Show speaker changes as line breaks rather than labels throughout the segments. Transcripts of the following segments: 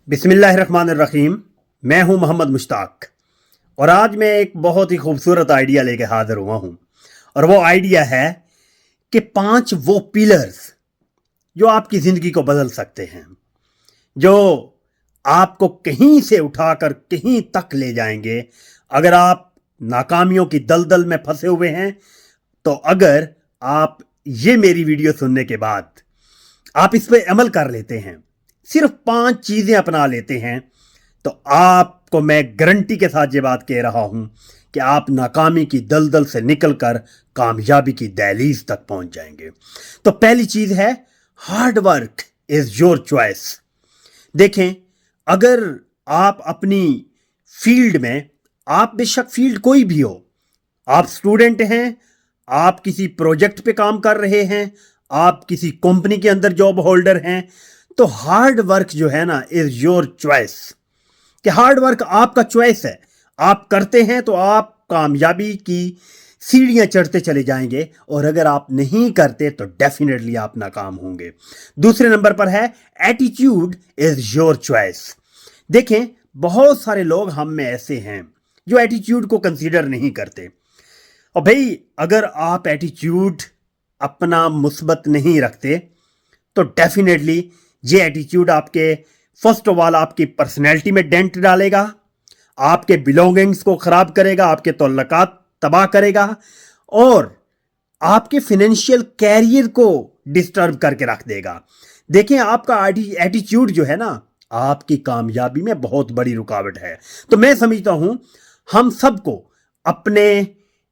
बिस्मिल्लाहिर्रहमानिर्रहीम। मैं हूं मोहम्मद मुश्ताक और आज मैं एक बहुत ही खूबसूरत आइडिया लेके हाजिर हुआ हूं। और वो आइडिया है कि 5 वो पिलर्स जो आपकी ज़िंदगी को बदल सकते हैं, जो आपको कहीं से उठाकर कहीं तक ले जाएंगे। अगर आप नाकामियों की दलदल में फंसे हुए हैं, तो अगर आप ये मेरी वीडियो सुनने के बाद आप इस पर अमल कर लेते हैं, सिर्फ 5 चीजें अपना लेते हैं, तो आपको मैं गारंटी के साथ ये बात कह रहा हूं कि आप नाकामी की दलदल से निकलकर कामयाबी की दहलीज तक पहुंच जाएंगे। तो पहली चीज है, hard work is your choice. देखें, अगर आप अपनी फील्ड में, आप बेशक फील्ड कोई भी हो, आप स्टूडेंट हैं, आप किसी प्रोजेक्ट पे काम कर रहे हैं, आप किसी कंपनी के अंदर जॉब होल्डर हैं, तो हार्ड वर्क जो है ना इज योर चॉइस। कि हार्ड वर्क आपका चॉइस है, आप करते हैं तो आप कामयाबी की सीढ़ियां चढ़ते चले जाएंगे, और अगर आप नहीं करते तो डेफिनेटली आप नाकाम होंगे। दूसरे नंबर पर है, एटीट्यूड इज योर चॉइस। देखें, बहुत सारे लोग हम में ऐसे हैं जो एटीट्यूड को कंसीडर नहीं करते। और भाई, अगर आप एटीट्यूड अपना मुस्बत नहीं रखते तो डेफिनेटली ये एटीट्यूड आपके, फर्स्ट ऑफ ऑल, आपकी पर्सनैलिटी में डेंट डालेगा, आपके बिलोंगिंग्स को खराब करेगा, आपके तल्लुकात तबाह करेगा, और आपके फाइनेंशियल कैरियर को डिस्टर्ब करके रख देगा। देखें, आपका एटीट्यूड जो है ना, आपकी कामयाबी में बहुत बड़ी रुकावट है। तो मैं समझता हूं हम सबको अपने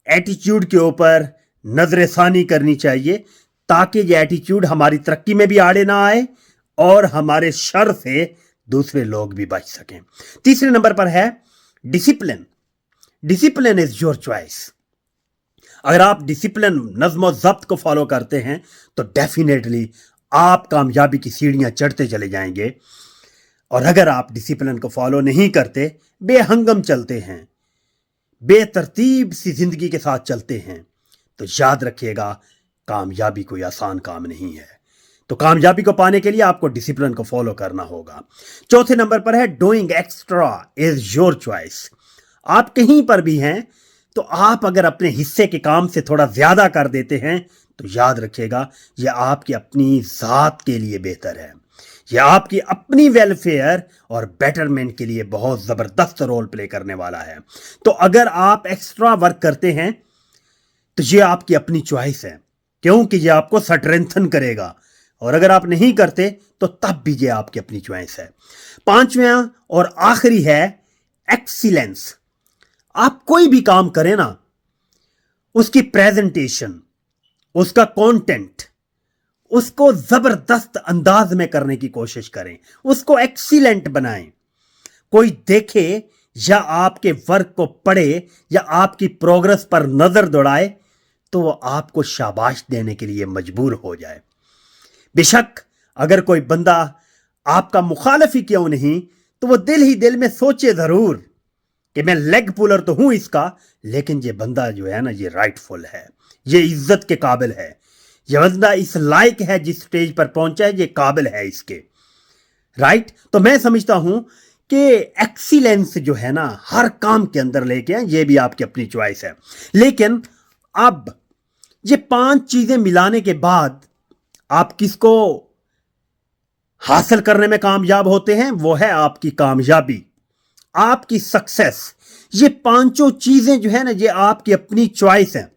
एटीट्यूड के ऊपर नजरसानी करनी चाहिए, ताकि ये एटीट्यूड हमारी तरक्की में भी आड़े ना आए और हमारे शर से दूसरे लोग भी बच सकें। तीसरे नंबर पर है discipline. Discipline is your choice. अगर आप डिसिप्लिन, नज्म और ज़ब्त को फॉलो करते हैं तो डेफिनेटली आप कामयाबी की सीढ़ियां चढ़ते चले जाएंगे। और अगर आप डिसिप्लिन को फॉलो नहीं करते, बेहंगम चलते हैं, बेतरतीब सी जिंदगी के साथ चलते हैं, तो याद रखिएगा, कामयाबी कोई आसान काम नहीं है। तो कामयाबी को पाने के लिए आपको डिसिप्लिन को फॉलो करना होगा। चौथे नंबर पर है, doing extra is your choice. आप कहीं पर भी हैं, तो आप अगर अपने हिस्से के काम से थोड़ा ज्यादा कर देते हैं, तो याद रखिएगा, यह आपकी अपनी जात के लिए बेहतर है, यह आपकी अपनी वेलफेयर और बेटरमेंट के लिए बहुत जबरदस्त रोल प्ले करने वाला है। तो अगर आप एक्स्ट्रा वर्क करते हैं तो यह आपकी अपनी चॉइस है, क्योंकि यह आपको स्ट्रेंथन करेगा, और अगर आप नहीं करते तो तब भी ये आपकी अपनी चॉइस है। पांचवें और आखिरी है, एक्सीलेंस। आप कोई भी काम करें ना, उसकी प्रेजेंटेशन, उसका कंटेंट, उसको जबरदस्त अंदाज में करने की कोशिश करें, उसको एक्सीलेंट बनाएं। कोई देखे या आपके वर्क को पढ़े या आपकी प्रोग्रेस पर नजर दौड़ाए तो वो आपको शाबाश देने के लिए मजबूर हो जाए। बेशक अगर कोई बंदा आपका मुखालिफ ही क्यों नहीं, तो वो दिल ही दिल में सोचे जरूर कि मैं लेग पुलर तो हूं इसका, लेकिन ये बंदा जो है ना, ये राइटफुल है, ये इज्जत के काबिल है, ये बंदा इस लायक है, जिस स्टेज पर पहुंचा है ये काबिल है इसके, राइट। तो मैं समझता हूं कि एक्सीलेंस जो है ना, हर काम के अंदर लेके आए, ये भी आपकी अपनी चॉइस है। लेकिन अब ये 5 चीजें मिलाने के बाद आप किसको हासिल करने में कामयाब होते हैं, वो है आपकी कामयाबी, आपकी सक्सेस। ये 5 चीजें जो है ना, ये आपकी अपनी चॉइस है।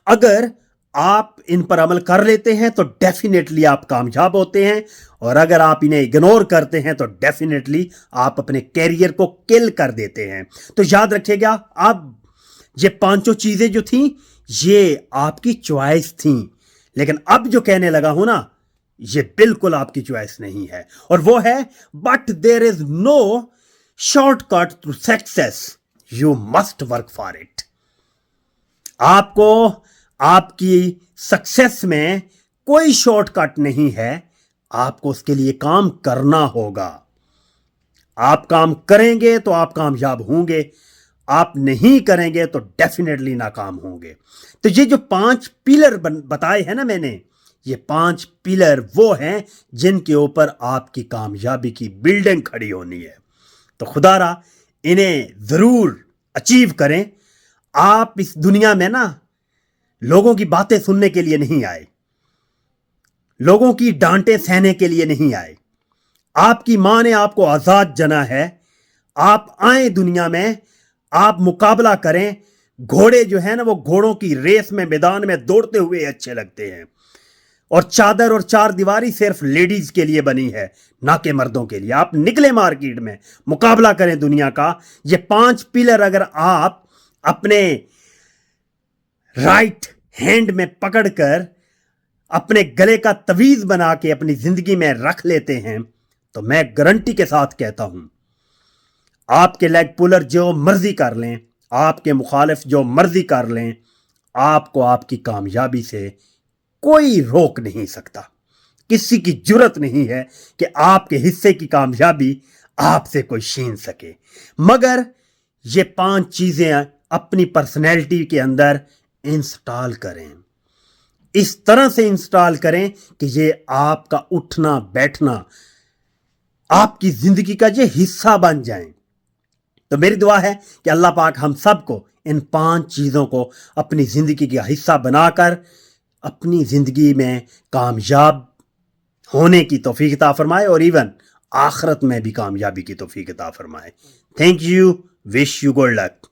अगर आप इन पर अमल कर लेते हैं तो डेफिनेटली आप कामयाब होते हैं, और अगर आप इन्हें इग्नोर करते हैं तो डेफिनेटली आप अपने कैरियर को किल कर देते हैं। तो याद रखिएगा, अब ये 5 चीजें जो थी, ये आपकी चॉइस थी, लेकिन अब जो कहने लगा हूं ना, ये बिल्कुल आपकी चॉइस नहीं है, और वो है, but there is no shortcut to success, you must work for it. आपको आपकी सक्सेस में कोई शॉर्टकट नहीं है, आपको उसके लिए काम करना होगा। आप काम करेंगे तो आप कामयाब होंगे, आप नहीं करेंगे तो डेफिनेटली नाकाम होंगे। तो ये जो 5 पिलर बताए हैं ना मैंने, یہ 5 پلر وہ ہیں جن کے اوپر آپ کی کامیابی کی بلڈنگ کھڑی ہونی ہے. تو خدا را انہیں ضرور اچیو کریں. آپ اس دنیا میں نا لوگوں کی باتیں سننے کے لیے نہیں آئے, لوگوں کی ڈانٹیں سہنے کے لیے نہیں آئے. آپ کی ماں نے آپ کو آزاد جنا ہے. آپ آئیں دنیا میں, آپ مقابلہ کریں. گھوڑے جو ہیں نا وہ گھوڑوں کی ریس میں میدان میں دوڑتے ہوئے اچھے لگتے ہیں, اور چادر اور چار دیواری صرف لیڈیز کے لیے بنی ہے, نہ کہ مردوں کے لیے. آپ نکلے مارکیٹ میں, مقابلہ کریں دنیا کا. یہ 5 پلر اگر آپ اپنے رائٹ ہینڈ میں پکڑ کر اپنے گلے کا تویز بنا کے اپنی زندگی میں رکھ لیتے ہیں تو میں گارنٹی کے ساتھ کہتا ہوں آپ کے لیگ پولر جو مرضی کر لیں, آپ کے مخالف جو مرضی کر لیں, آپ کو آپ کی کامیابی سے کوئی روک نہیں سکتا. کسی کی جرت نہیں ہے کہ آپ کے حصے کی کامیابی آپ سے کوئی چھین سکے. مگر یہ 5 چیزیں اپنی پرسنالٹی کے اندر انسٹال کریں. اس طرح سے انسٹال کریں کہ یہ آپ کا اٹھنا بیٹھنا, آپ کی زندگی کا یہ حصہ بن جائیں. تو میری دعا ہے کہ اللہ پاک ہم سب کو ان 5 چیزوں کو اپنی زندگی کا حصہ بنا کر اپنی زندگی میں کامیاب ہونے کی توفیق عطا فرمائے, اور ایون آخرت میں بھی کامیابی کی توفیق عطا فرمائے. Thank you, wish you good luck.